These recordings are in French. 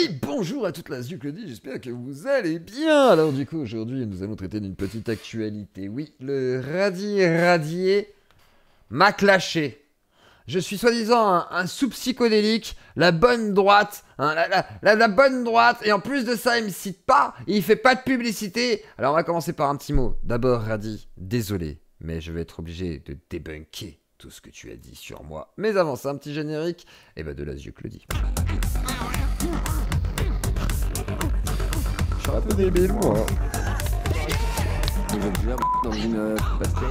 Et bonjour à toute la Zuclodie, j'espère que vous allez bien. Alors du coup, aujourd'hui, nous allons traiter d'une petite actualité. Oui, le radier m'a clashé. Je suis soi-disant un sous-psychodélique, la bonne droite, hein, la bonne droite, et en plus de ça, il me cite pas, il fait pas de publicité. Alors on va commencer par un petit mot. D'abord, Radi, désolé, mais je vais être obligé de débunker tout ce que tu as dit sur moi. Mais avant ça, un petit générique, et bah de la Zuclodie. Je suis un peu débile, moi. Je vais te dire, dans une basket.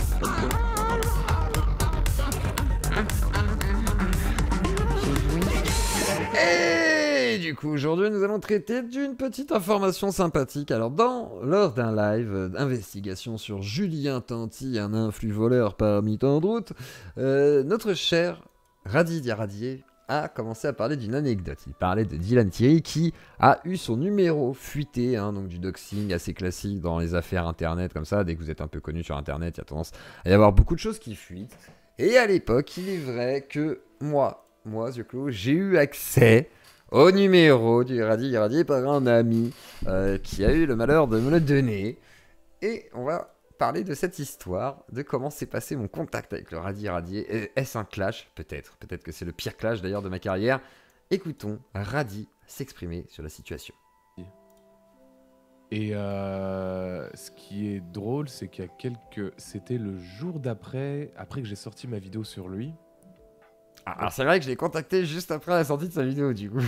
Et du coup, aujourd'hui, nous allons traiter d'une petite information sympathique. Alors, lors d'un live d'investigation sur Julien Tanti, un influx voleur parmi tant d'autres, notre cher Radi Diaradier a commencé à parler d'une anecdote. Il parlait de Dylan Thierry qui a eu son numéro fuité, donc du doxing assez classique dans les affaires internet comme ça. Dès que vous êtes un peu connu sur internet, il y a tendance à y avoir beaucoup de choses qui fuitent. Et à l'époque, il est vrai que moi, Zuclo, j'ai eu accès au numéro du Radi Diaradier par un ami qui a eu le malheur de me le donner. Et on va parler de cette histoire, de comment s'est passé mon contact avec le Radi Diaradier. Est-ce un clash? Peut-être que c'est le pire clash d'ailleurs de ma carrière. Écoutons Radi s'exprimer sur la situation. Et ce qui est drôle, c'est qu'il y a c'était le jour après que j'ai sorti ma vidéo sur lui. Alors c'est vrai que je l'ai contacté juste après la sortie de sa vidéo du coup.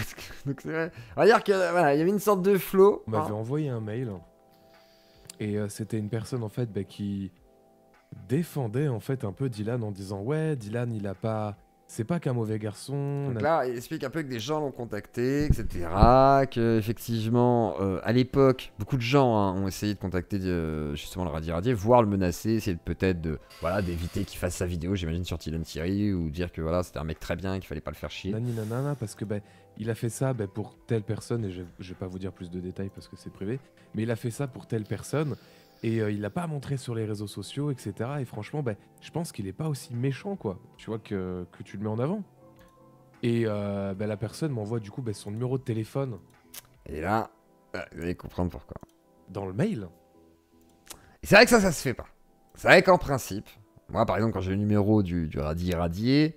Donc c'est vrai. On va dire que voilà, il y avait une sorte de flow. On m'avait envoyé un mail. Et c'était une personne en fait qui défendait en fait un peu Dylan en disant ouais, Dylan il a pas, c'est pas qu'un mauvais garçon. Donc là, il explique un peu que des gens l'ont contacté, etc. Que effectivement, à l'époque, beaucoup de gens ont essayé de contacter justement le Radi Diaradier, voire le menacer, essayer peut-être d'éviter qu'il fasse sa vidéo, j'imagine sur Dylan Thierry, ou dire que voilà, c'était un mec très bien, qu'il fallait pas le faire chier. Nanana, parce que il a fait ça pour telle personne, et je vais pas vous dire plus de détails parce que c'est privé, mais il a fait ça pour telle personne, et il l'a pas montré sur les réseaux sociaux, etc. Et franchement, je pense qu'il est pas aussi méchant, quoi, tu vois, que tu le mets en avant. Et la personne m'envoie du coup son numéro de téléphone. Et là, vous allez comprendre pourquoi. Dans le mail. Et c'est vrai que ça se fait pas. C'est vrai qu'en principe, moi par exemple, quand j'ai le numéro du Radi Diaradier,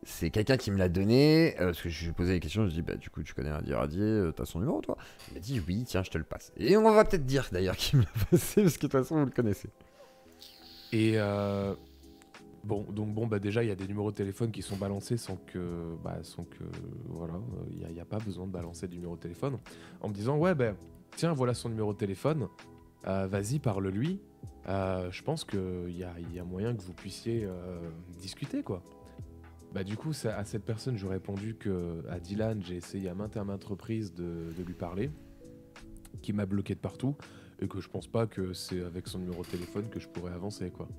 c'est quelqu'un qui me l'a donné, parce que je lui ai posé des questions, je lui ai dit, du coup, tu connais Radi Diaradier, t'as son numéro, toi? Il m'a dit, oui, tiens, je te le passe. Et on va peut-être dire, d'ailleurs, qu'il me l'a passé, parce que de toute façon, vous le connaissez. Et déjà, il y a des numéros de téléphone qui sont balancés sans que voilà, il n'y a pas besoin de balancer du numéro de téléphone, en me disant, ouais, tiens, voilà son numéro de téléphone, vas-y, parle-lui, je pense qu'il y a moyen que vous puissiez discuter, quoi. Du coup, à cette personne, je répondu que à Dylan, j'ai essayé à maintes reprises de lui parler, qui m'a bloqué de partout, et que je pense pas que c'est avec son numéro de téléphone que je pourrais avancer, quoi.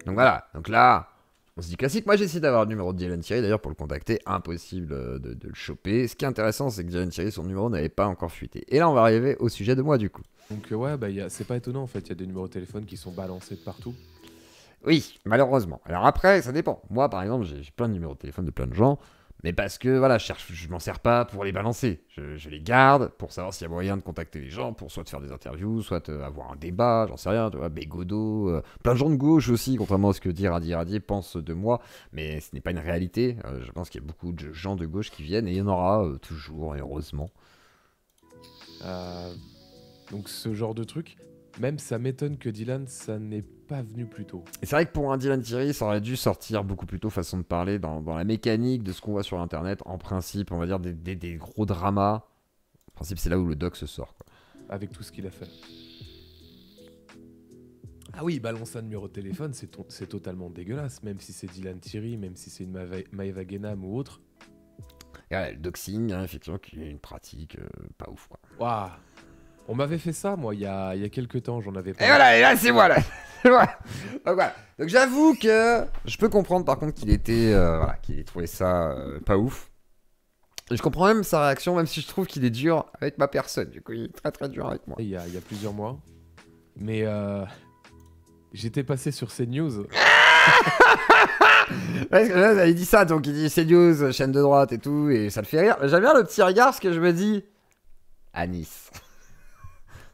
Donc voilà, donc là, on se dit classique. Moi, j'ai essayé d'avoir le numéro de Dylan Thierry, d'ailleurs, pour le contacter, impossible de le choper. Ce qui est intéressant, c'est que Dylan Thierry, son numéro n'avait pas encore fuité. Et là, on va arriver au sujet de moi, du coup. Donc ouais, c'est pas étonnant, en fait, il y a des numéros de téléphone qui sont balancés de partout. Oui, malheureusement. Alors après, ça dépend. Moi, par exemple, j'ai plein de numéros de téléphone de plein de gens, mais parce que voilà, je m'en sers pas pour les balancer. Je les garde pour savoir s'il y a moyen de contacter les gens, pour soit faire des interviews, soit avoir un débat, j'en sais rien, tu vois, Bégodeau, plein de gens de gauche aussi, contrairement à ce que Radi Diaradier pense de moi, mais ce n'est pas une réalité. Je pense qu'il y a beaucoup de gens de gauche qui viennent, et il y en aura toujours, et heureusement. Donc ce genre de truc, même ça m'étonne que Dylan, ça n'est pas venu plus tôt. Et c'est vrai que pour un Dylan Thierry, ça aurait dû sortir beaucoup plus tôt, façon de parler, dans la mécanique de ce qu'on voit sur Internet. En principe, on va dire des gros dramas. En principe, c'est là où le doc se sort, quoi. Avec tout ce qu'il a fait. Ah oui, balancer un numéro de téléphone, c'est totalement dégueulasse, même si c'est Dylan Thierry, même si c'est une Maëva Guénam ou autre. Et ouais, le doxing, effectivement, qui est une pratique pas ouf, quoi. Waouh. On m'avait fait ça, moi, il y a quelques temps, j'en avais pas. Et voilà, et là, c'est moi, là. Voilà. Donc voilà. Donc j'avoue que je peux comprendre, par contre, qu'il ait trouvé ça pas ouf. Et je comprends même sa réaction, même si je trouve qu'il est dur avec ma personne. Du coup, il est très très dur avec moi. Il y a plusieurs mois. Mais j'étais passé sur CNews. Parce que là, il dit ça, donc il dit CNews, chaîne de droite et tout, et ça le fait rire. J'aime bien le petit regard, parce que je me dis, Anis.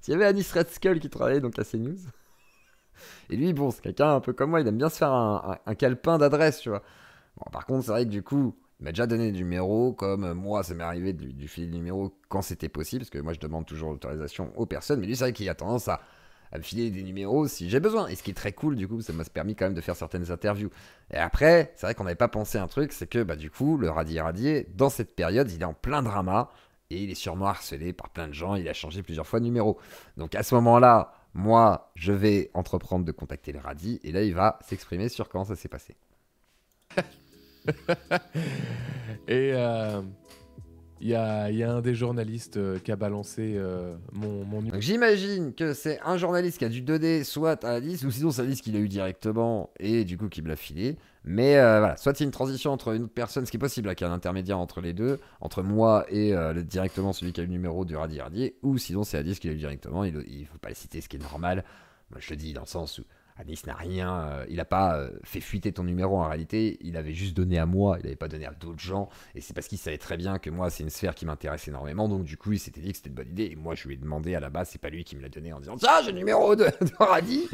S'il y avait Anis Red Skull qui travaillait donc à CNews. Et lui, bon, c'est quelqu'un un peu comme moi, il aime bien se faire un calepin d'adresse, tu vois. Bon, par contre, c'est vrai que du coup, il m'a déjà donné des numéros, comme moi, ça m'est arrivé de lui filer des numéros quand c'était possible, parce que moi, je demande toujours l'autorisation aux personnes, mais lui, c'est vrai qu'il a tendance à me filer des numéros si j'ai besoin. Et ce qui est très cool, du coup, ça m'a permis quand même de faire certaines interviews. Et après, c'est vrai qu'on n'avait pas pensé à un truc, c'est que, bah, du coup, le Radier, dans cette période, il est en plein drama, et il est sûrement harcelé par plein de gens, il a changé plusieurs fois de numéro. Donc à ce moment-là, moi, je vais entreprendre de contacter le Radi, et là, il va s'exprimer sur comment ça s'est passé. Et il y a un des journalistes qui a balancé mon numéro. Donc j'imagine que c'est un journaliste qui a dû donner soit à Alice, ou sinon c'est Alice qui l'a eu directement, et du coup qui me l'a filé. Mais voilà, soit il y a une transition entre une autre personne, ce qui est possible, qu'il y a un intermédiaire entre les deux, entre moi et directement celui qui a le numéro du Radier, ou sinon c'est Alice qui l'a eu directement, il ne faut pas le citer, ce qui est normal. Moi je le dis dans le sens où Anis n'a rien, il n'a pas fait fuiter ton numéro en réalité, il avait juste donné à moi, il n'avait pas donné à d'autres gens, et c'est parce qu'il savait très bien que moi c'est une sphère qui m'intéresse énormément, donc du coup il s'était dit que c'était une bonne idée, et moi je lui ai demandé à la base, c'est pas lui qui me l'a donné en disant tiens j'ai le numéro de Radi,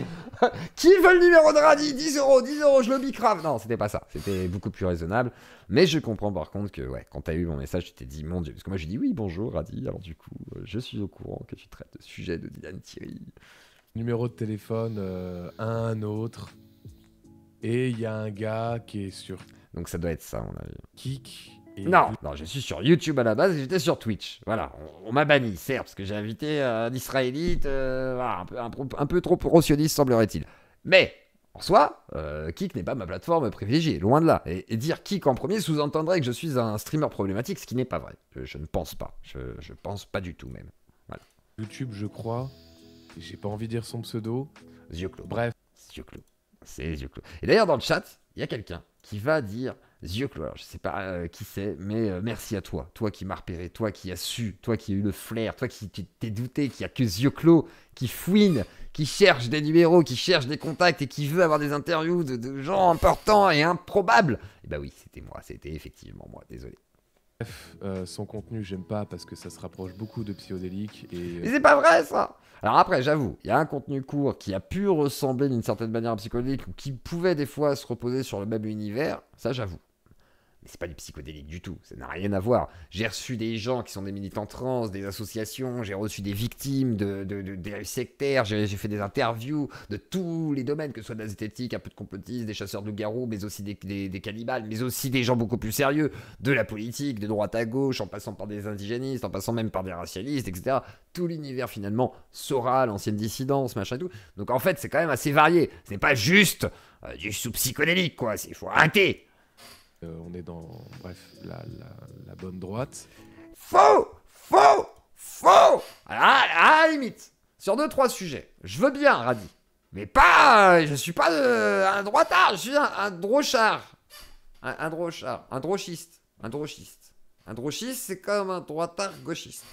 qui veut le numéro de Radi, 10 €, je le bicrave. Non, c'était pas ça, c'était beaucoup plus raisonnable, mais je comprends par contre que ouais, quand t'as eu mon message tu t'es dit mon dieu, parce que moi j'ai dit oui bonjour Radi, alors du coup je suis au courant que tu traites de sujet de Dylan Thierry. Numéro de téléphone à un autre. Et il y a un gars qui est sur Donc ça doit être ça, on a vu. Kik. Et Non, je suis sur YouTube à la base et j'étais sur Twitch. Voilà, on m'a banni, certes, parce que j'ai invité un Israélite, voilà, un peu trop pro-sioniste semblerait-il. Mais, en soi, Kik n'est pas ma plateforme privilégiée, loin de là. Et dire Kik en premier sous-entendrait que je suis un streamer problématique, ce qui n'est pas vrai. Je ne pense pas. Je pense pas du tout même. Voilà. YouTube, je crois. J'ai pas envie de dire son pseudo. Zioclo. Bref. Zioclo. C'est Zioclo. Et d'ailleurs, dans le chat, il y a quelqu'un qui va dire Zioclo. Alors, je sais pas qui c'est, mais merci à toi. Toi qui m'as repéré, toi qui as su, toi qui as eu le flair, toi qui t'es douté qu'il n'y a que Zioclo qui fouine, qui cherche des numéros, qui cherche des contacts et qui veut avoir des interviews de gens importants et improbables. Et bah oui, c'était moi, c'était effectivement moi, désolé. Bref, son contenu, j'aime pas parce que ça se rapproche beaucoup de Psychodélique. Mais c'est pas vrai ça. Alors après, j'avoue, il y a un contenu court qui a pu ressembler d'une certaine manière à Psychodélique ou qui pouvait des fois se reposer sur le même univers, ça j'avoue. Mais c'est pas du psychodélique du tout, ça n'a rien à voir. J'ai reçu des gens qui sont des militants trans, des associations, j'ai reçu des victimes des sectaires, j'ai fait des interviews de tous les domaines, que ce soit de la zététique, un peu de complotistes, des chasseurs de loups-garous, mais aussi des cannibales, mais aussi des gens beaucoup plus sérieux, de la politique, de droite à gauche, en passant par des indigénistes, en passant même par des racialistes, etc. Tout l'univers finalement, Sora, l'ancienne dissidence, machin et tout. Donc en fait, c'est quand même assez varié. Ce n'est pas juste du sous-psychodélique, quoi. Il faut arrêter. On est dans, bref, la bonne droite. Faux. À la limite, sur 2-3 sujets, je veux bien, Radi. Mais pas, je suis pas un droitard, je suis un drochard. Un drochard, un drochiste. Un drochiste, c'est comme un droitard gauchiste.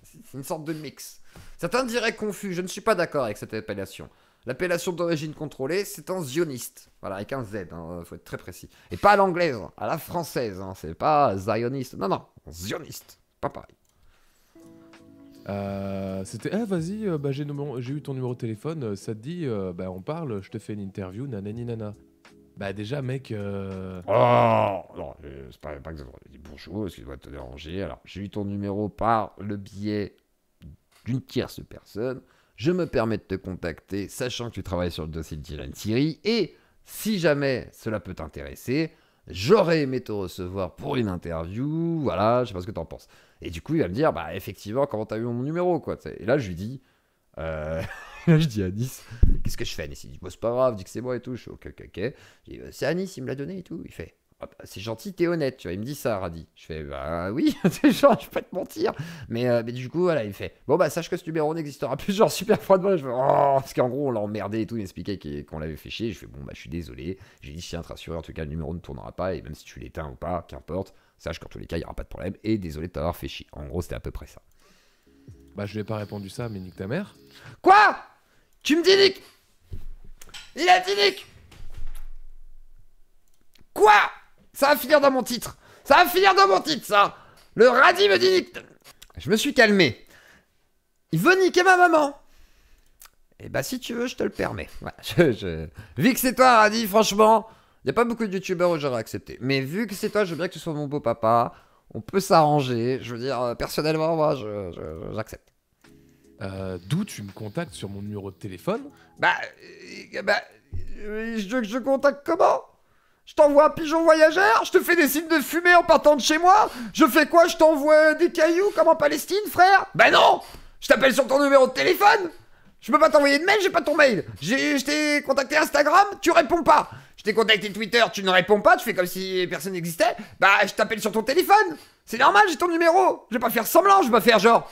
C'est une sorte de mix. Certains diraient confus, je ne suis pas d'accord avec cette appellation. L'appellation d'origine contrôlée, c'est un zioniste. Voilà, avec un Z, faut être très précis. Et pas à l'anglaise, à la française. C'est pas zioniste. Non, zioniste. Pas pareil. C'était, vas-y, j'ai eu ton numéro de téléphone, ça te dit, on parle, je te fais une interview, nanani nana. Bah déjà, mec... Oh non, c'est pas exactement. Il dit bonjour, excuse-moi de te déranger. Alors, j'ai eu ton numéro par le biais d'une tierce personne. Je me permets de te contacter, sachant que tu travailles sur le dossier de Dylan Thierry, et si jamais cela peut t'intéresser, j'aurais aimé te recevoir pour une interview, voilà, je sais pas ce que t'en penses. Et du coup, il va me dire, bah effectivement, comment t'as eu mon numéro, quoi. Et là, je lui dis, là, je dis à Anis, qu'est-ce que je fais, Anis? Il dit, bah, c'est pas grave, dis que c'est moi et tout. Je fais, ok. Je dis, c'est Anis, il me l'a donné et tout. Il fait, ah, bah, c'est gentil, t'es honnête, tu vois. Il me dit ça, Radi. Je fais, bah oui, c'est genre, je vais pas te mentir. Mais du coup, voilà, il fait, bon, bah, sache que ce numéro n'existera plus, genre, super froidement. Je fais, oh, parce qu'en gros, on l'a emmerdé et tout. Il m'expliquait qu'on l'avait fait chier. Je fais, bon, bah, je suis désolé. J'ai dit, je tiens à te rassurer, en tout cas, le numéro ne tournera pas. Et même si tu l'éteins ou pas, qu'importe, sache qu'en tous les cas, il n'y aura pas de problème. Et désolé de t'avoir fait chier. En gros, c'était à peu près ça. Bah, je lui ai pas répondu ça, mais nique ta mère. Quoi? Tu me dis Nick? Il a dit Nick? Quoi? Ça va finir dans mon titre. Ça! Le Radi me dit Nick. Je me suis calmé. il veut niquer ma maman. Et bah si tu veux, je te le permets. Ouais, vu que c'est toi, Radi, franchement, il n'y a pas beaucoup de youtubeurs où j'aurais accepté. Mais vu que c'est toi, je veux bien que tu sois mon beau papa. On peut s'arranger. Je veux dire, personnellement, moi, j'accepte. D'où tu me contactes sur mon numéro de téléphone? Je contacte comment? Je t'envoie un pigeon voyageur? Je te fais des signes de fumée en partant de chez moi? Je fais quoi? Je t'envoie des cailloux comme en Palestine, frère? Bah non! Je t'appelle sur ton numéro de téléphone! Je peux pas t'envoyer de mail, j'ai pas ton mail. Je t'ai contacté Instagram, tu réponds pas. Je t'ai contacté Twitter, tu ne réponds pas, tu fais comme si personne n'existait. Bah, je t'appelle sur ton téléphone. C'est normal, j'ai ton numéro. Je vais pas faire semblant, je vais pas faire genre...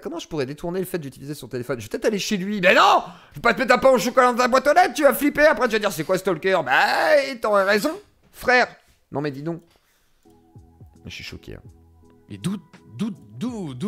comment je pourrais détourner le fait d'utiliser son téléphone? Je vais peut-être aller chez lui. Mais non! Je vais pas te mettre un pain au chocolat dans ta boîte aux lettres, tu vas flipper. Après, tu vas dire, c'est quoi Stalker? Bah, t'aurais raison, frère. Non, mais dis donc. Je suis choqué. Hein. Et d'où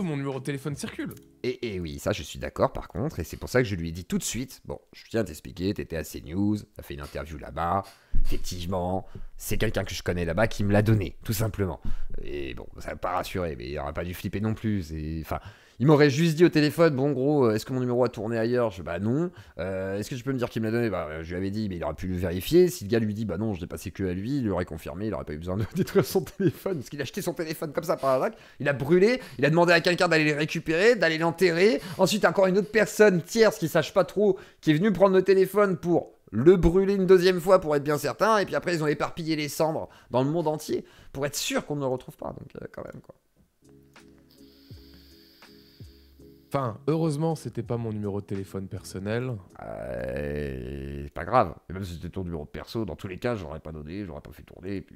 mon numéro de téléphone circule? Et oui, ça je suis d'accord par contre, et c'est pour ça que je lui ai dit tout de suite, bon, je tiens à t'expliquer, t'étais à CNews, t'as fait une interview là-bas, effectivement, c'est quelqu'un que je connais là-bas qui me l'a donné, tout simplement. Et bon, ça m'a pas rassuré, mais il aurait pas dû flipper non plus, enfin... Il m'aurait juste dit au téléphone, bon gros, est-ce que mon numéro a tourné ailleurs? Bah non. Est-ce que tu peux me dire qui me l'a donné? Bah je lui avais dit, mais il aurait pu le vérifier. Si le gars lui dit, bah non, je l'ai passé que à lui, il lui aurait confirmé, il aurait pas eu besoin de détruire son téléphone. Parce qu'il a acheté son téléphone comme ça par hasard, il a brûlé, il a demandé à quelqu'un d'aller les récupérer, d'aller l'enterrer. Ensuite, encore une autre personne tierce qui sache pas trop, qui est venue prendre le téléphone pour le brûler une deuxième fois pour être bien certain. Et puis après, ils ont éparpillé les cendres dans le monde entier pour être sûr qu'on ne le retrouve pas. Donc quand même quoi. Enfin, heureusement, c'était pas mon numéro de téléphone personnel. Pas grave. Et même si c'était ton numéro de perso, dans tous les cas, j'aurais pas donné, j'aurais pas fait tourner. Et puis,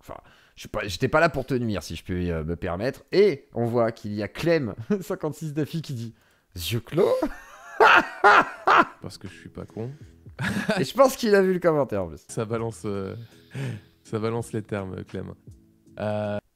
enfin, j'étais pas là pour te nuire, si je peux me permettre. Et on voit qu'il y a Clem, 56 Daffy, qui dit yeux clos. Parce que je suis pas con. Et je pense qu'il a vu le commentaire en plus. Ça balance les termes, Clem.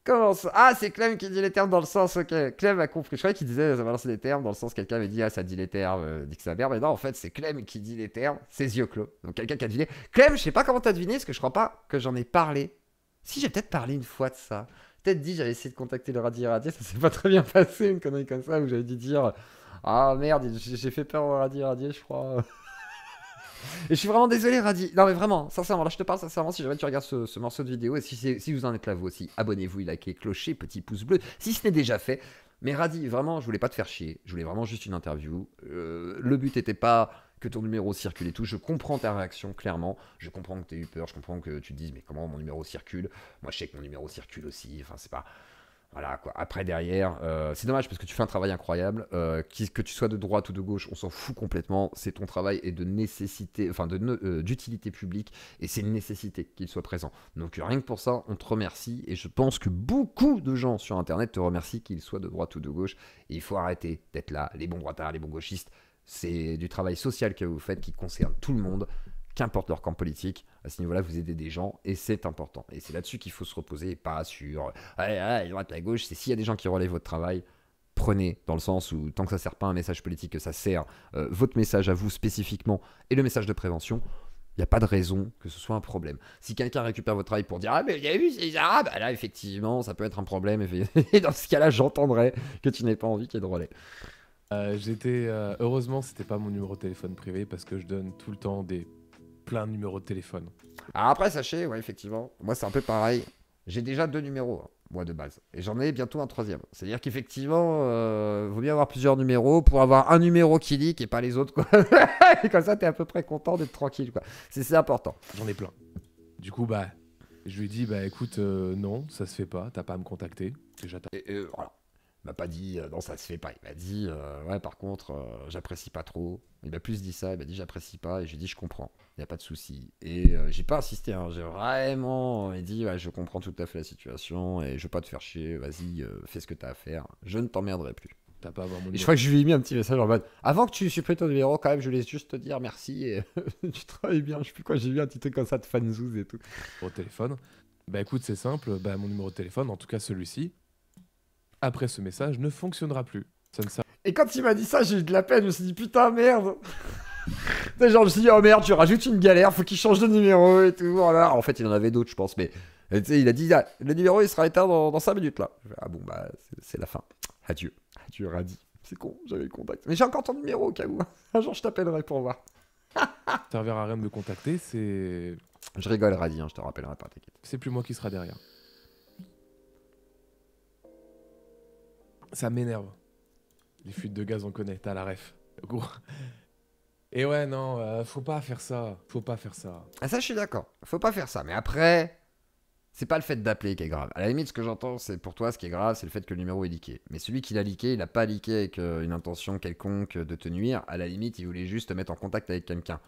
Comment ça? Ah, c'est Clem qui dit les termes dans le sens, ok. Clem a compris. Je croyais qu'il disait ça balance les termes dans le sens quelqu'un avait dit, ah, ça dit les termes, dit que sa mère. Mais non, en fait, c'est Clem qui dit les termes, ses yeux clos. Donc quelqu'un qui a deviné. Clem, je sais pas comment t'as deviné, parce que je crois pas que j'en ai parlé. Si, j'ai peut-être parlé une fois de ça. Peut-être dit, j'avais essayé de contacter le Radi, ça s'est pas très bien passé, une connerie comme ça, où j'avais dû dire, ah merde, j'ai fait peur au Radi, je crois. Et je suis vraiment désolé, Radi. Non, mais vraiment, sincèrement, là je te parle sincèrement. Si jamais tu regardes ce morceau de vidéo, et si vous en êtes là vous aussi, abonnez-vous, likez, clocher, petit pouce bleu, si ce n'est déjà fait. Mais Radi, vraiment, je voulais pas te faire chier. Je voulais vraiment juste une interview. Le but n'était pas que ton numéro circule et tout. Je comprends ta réaction, clairement. Je comprends que tu aies eu peur. Je comprends que tu te dises, mais comment mon numéro circule? Moi, je sais que mon numéro circule aussi. Enfin, c'est pas. Voilà quoi. Après derrière, c'est dommage parce que tu fais un travail incroyable. Que tu sois de droite ou de gauche, on s'en fout complètement. C'est ton travail et de nécessité, enfin d'utilité publique et c'est une nécessité qu'il soit présent. Donc rien que pour ça, on te remercie et je pense que beaucoup de gens sur Internet te remercient qu'ils soient de droite ou de gauche. Et il faut arrêter d'être là, les bons droitards, les bons gauchistes. C'est du travail social que vous faites qui concerne tout le monde. Qu'importe leur camp politique, à ce niveau-là, vous aidez des gens et c'est important. Et c'est là-dessus qu'il faut se reposer et pas sur la droite, la gauche. C'est s'il y a des gens qui relèvent votre travail, prenez dans le sens où tant que ça ne sert pas un message politique, que ça sert votre message à vous spécifiquement et le message de prévention, il n'y a pas de raison que ce soit un problème. Si quelqu'un récupère votre travail pour dire « Ah, mais il y a eu ces Arabes !» Là, effectivement, ça peut être un problème. Et dans ce cas-là, j'entendrai que tu n'aies pas envie qu'il y ait de relais. Heureusement, c'était pas mon numéro de téléphone privé parce que je donne tout le temps plein de numéros de téléphone. Alors après, sachez, ouais, effectivement, moi c'est un peu pareil. J'ai déjà 2 numéros, hein, moi de base. Et j'en ai bientôt un 3e. C'est-à-dire qu'effectivement, vaut mieux avoir plusieurs numéros pour avoir un numéro qui leak et pas les autres, quoi. Et comme ça, t'es à peu près content d'être tranquille, quoi. C'est important. J'en ai plein. Du coup, je lui ai dit, écoute, non, ça se fait pas, t'as pas à me contacter. Déjà, voilà. Il m'a pas dit non ça se fait pas, il m'a dit ouais par contre j'apprécie pas trop, il m'a plus dit ça, il m'a dit j'apprécie pas et j'ai dit je comprends, il n'y a pas de souci et j'ai pas insisté, hein, j'ai vraiment dit ouais je comprends tout à fait la situation et je veux pas te faire chier, vas-y fais ce que t'as à faire, je ne t'emmerderai plus. T'as pas à avoir mon numéro. Et je crois que je lui ai mis un petit message en mode avant que tu supprimes ton numéro quand même je voulais juste te dire merci et tu travailles bien, je sais plus quoi, j'ai vu un petit truc comme ça de fanzouz et tout. Au téléphone, écoute c'est simple, mon numéro de téléphone, en tout cas celui-ci, après ce message, ne fonctionnera plus. Ça ne sert... Et quand il m'a dit ça, j'ai eu de la peine. Je me suis dit, putain, merde. Genre, je me suis dit, oh merde, tu rajoutes une galère, faut qu'il change de numéro et tout. Voilà. En fait, il en avait d'autres, je pense. Mais il a dit, ah, le numéro, il sera éteint dans 5 minutes là. Ah bon, c'est la fin. Adieu. Adieu, Radi. C'est con, j'avais le contact. Mais j'ai encore ton numéro au cas où. Un jour, je t'appellerai pour voir. Ça servira à rien de me contacter, c'est Je rigole, Radi, hein, je te rappellerai pas, t'inquiète. c'est plus moi qui sera derrière. Ça m'énerve. Les fuites de gaz, on connaît, t'as la ref. Gros. Et ouais, non, faut pas faire ça. Faut pas faire ça. Ah, ça, je suis d'accord. Faut pas faire ça. Mais après, c'est pas le fait d'appeler qui est grave. À la limite, ce que j'entends, c'est pour toi, ce qui est grave, c'est le fait que le numéro est leaké. Mais celui qui l'a leaké, il a pas leaké avec une intention quelconque de te nuire. À la limite, il voulait juste te mettre en contact avec quelqu'un.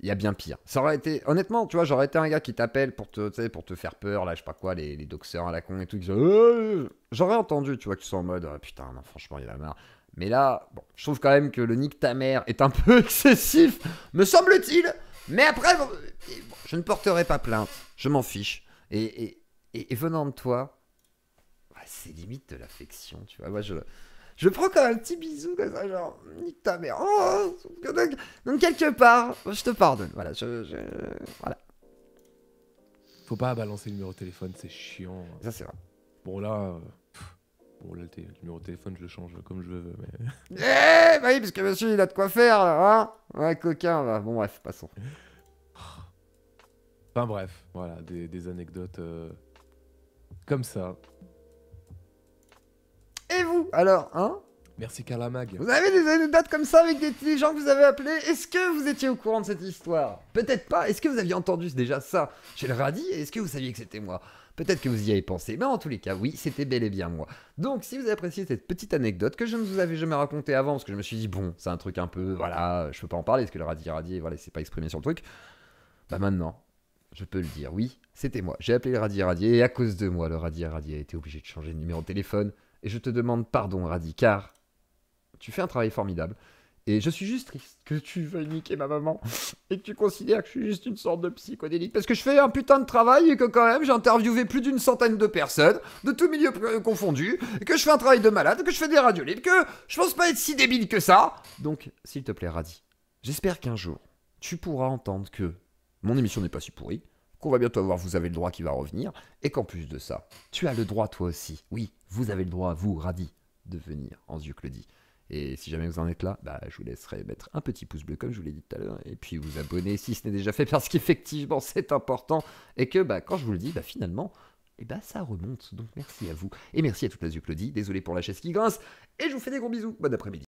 Il y a bien pire. Ça aurait été, honnêtement, tu vois, j'aurais été un gars qui t'appelle pour te, tu sais, pour te faire peur, là, je sais pas quoi, les doxeurs à la con et tout. J'aurais entendu, tu vois, que tu sois en mode, oh, putain, non, franchement, il y en a marre. Mais là, bon, je trouve quand même que le nique ta mère est un peu excessif, me semble-t-il. Mais après, bon, je ne porterai pas plainte. Je m'en fiche. Et venant de toi, ouais, c'est limite de l'affection, tu vois. Moi, je prends comme un petit bisou comme ça, genre, nique ta mère. Oh, donc quelque part, je te pardonne. Voilà, voilà. Faut pas balancer le numéro de téléphone, c'est chiant. Ça, c'est vrai. Bon, là. Bon, là, le numéro de téléphone, je le change comme je veux, mais. Eh, bah oui, parce que monsieur, il a de quoi faire, là, hein. Ouais, coquin, va. Bon, bref, passons. Enfin, bref, voilà, des anecdotes comme ça. Et vous, alors, hein? Merci Carlamag. Vous avez des anecdotes comme ça avec des gens que vous avez appelés? Est-ce que vous étiez au courant de cette histoire? Peut-être pas. Est-ce que vous aviez entendu déjà ça chez le radis? Est-ce que vous saviez que c'était moi? Peut-être que vous y avez pensé. Mais en tous les cas, oui, c'était bel et bien moi. Donc, si vous avez apprécié cette petite anecdote que je ne vous avais jamais racontée avant, parce que je me suis dit, bon, c'est un truc un peu, voilà, je peux pas en parler, parce que le radis, voilà, c'est pas exprimé sur le truc. Bah maintenant, je peux le dire, oui, c'était moi. J'ai appelé le radis, et à cause de moi, le radis a été obligé de changer de numéro de téléphone. Et je te demande pardon, Radis, car tu fais un travail formidable. Et je suis juste triste que tu veuilles niquer ma maman et que tu considères que je suis juste une sorte de psychodélique. Parce que je fais un putain de travail et que quand même j'ai interviewé plus d'une centaine de personnes, de tous milieux confondus, et que je fais un travail de malade, que je fais des radios libres, que je pense pas être si débile que ça. Donc, s'il te plaît, Radis, j'espère qu'un jour, tu pourras entendre que mon émission n'est pas si pourrie, qu'on va bientôt avoir Vous avez le droit qui va revenir, et qu'en plus de ça, tu as le droit toi aussi, oui, vous avez le droit, vous, Radis, de venir en Dieu que le dit. Et si jamais vous en êtes là, bah, je vous laisserai mettre un petit pouce bleu comme je vous l'ai dit tout à l'heure, et puis vous abonner si ce n'est déjà fait, parce qu'effectivement c'est important, et que bah, quand je vous le dis, bah, finalement, et bah, ça remonte. Donc merci à vous, et merci à toute la Dieu que le dit, désolé pour la chaise qui grince, et je vous fais des gros bisous, bon après-midi.